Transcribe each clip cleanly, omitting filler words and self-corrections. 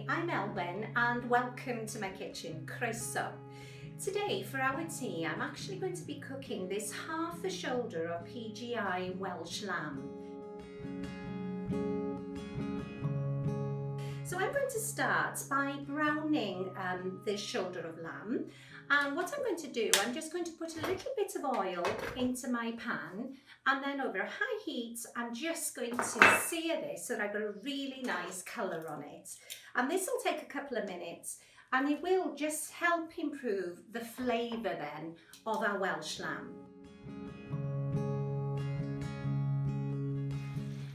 I'm Elwen and welcome to my kitchen, Croeso. Today for our tea I'm actually going to be cooking this half a shoulder of PGI Welsh Lamb. So I'm going to start by browning this shoulder of lamb, and what I'm going to do, I'm just going to put a little bit of oil into my pan, and then over a high heat I'm just going to sear this so that I've got a really nice colour on it. And this will take a couple of minutes and it will just help improve the flavour then of our Welsh lamb.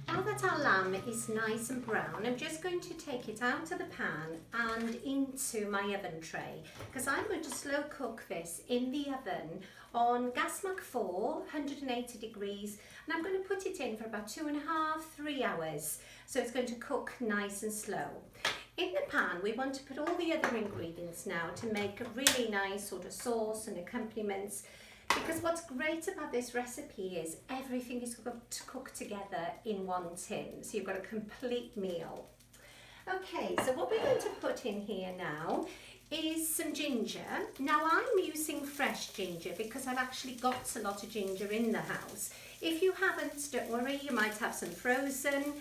Now that our lamb is nice and brown, I'm just going to take it out of the pan and into my oven tray, because I'm going to slow cook this in the oven on gas mark 4, 180 degrees, and I'm going to put it in for about 2.5–3 hours, so it's going to cook nice and slow. In the pan we want to put all the other ingredients now to make a really nice sort of sauce and accompaniments, because what's great about this recipe is everything is got to cook together in one tin, so you've got a complete meal. Okay, so what we're going to put in here now is some ginger. Now I'm using fresh ginger because I've actually got a lot of ginger in the house. If you haven't, don't worry, you might have some frozen.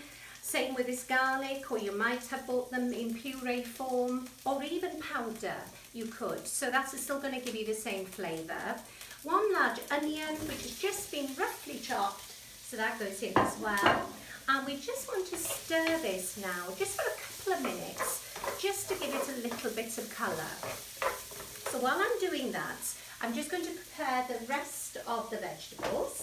Same with this garlic, or you might have bought them in puree form, or even powder you could, so that's still going to give you the same flavour. 1 large onion which has just been roughly chopped, so that goes in as well. And we just want to stir this now just for a couple of minutes, just to give it a little bit of colour. So while I'm doing that, I'm just going to prepare the rest of the vegetables.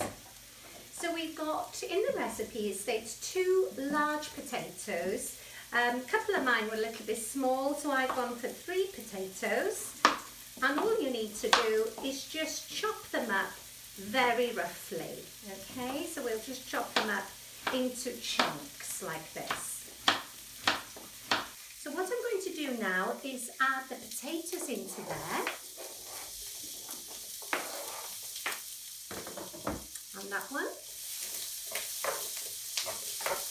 So we've got, in the recipe it states 2 large potatoes. A couple of mine were a little bit small, so I've gone for 3 potatoes. And all you need to do is just chop them up very roughly. Okay, so we'll just chop them up into chunks like this. So what I'm going to do now is add the potatoes into there. And that one.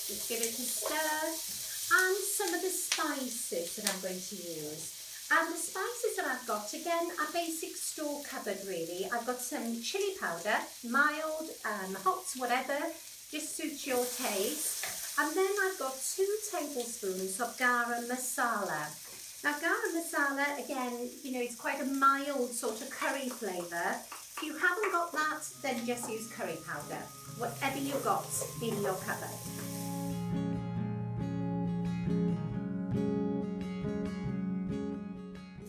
Just give it a stir, and some of the spices that I'm going to use. And the spices that I've got, again, are basic store cupboard really. I've got some chilli powder, mild, hot, whatever, just suits your taste. And then I've got 2 tablespoons of garam masala. Now garam masala, again, you know, it's quite a mild sort of curry flavour. If you haven't got that, then just use curry powder, whatever you've got in your cupboard.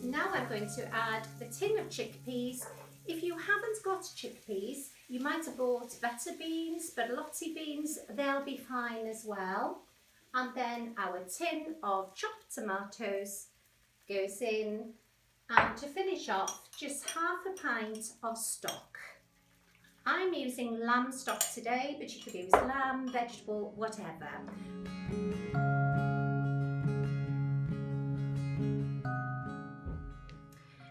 Now I'm going to add the tin of chickpeas. If you haven't got chickpeas, you might have bought better beans, but lotsy beans, they'll be fine as well. And then our tin of chopped tomatoes goes in, and to finish off, just half a pint of stock. I'm using lamb stock today, but you could use lamb, vegetable, whatever.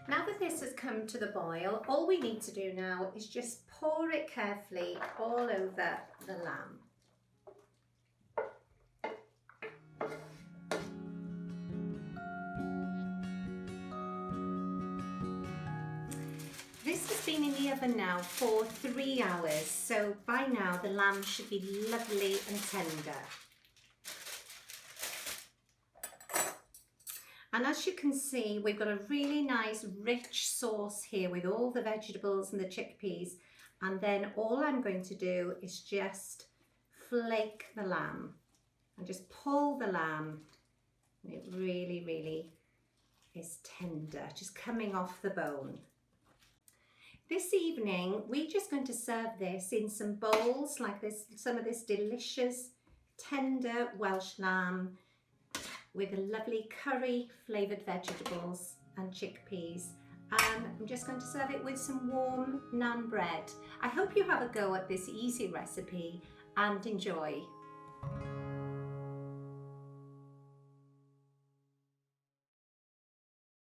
Now that this has come to the boil, all we need to do now is just pour it carefully all over the lamb. This has been in the oven now for 3 hours, so by now the lamb should be lovely and tender. And as you can see, we've got a really nice rich sauce here with all the vegetables and the chickpeas. And then all I'm going to do is just flake the lamb and just pull the lamb. And it really, really is tender, just coming off the bone. This evening, we're just going to serve this in some bowls like this, some of this delicious, tender Welsh lamb with a lovely curry flavoured vegetables and chickpeas. And I'm just going to serve it with some warm naan bread. I hope you have a go at this easy recipe and enjoy.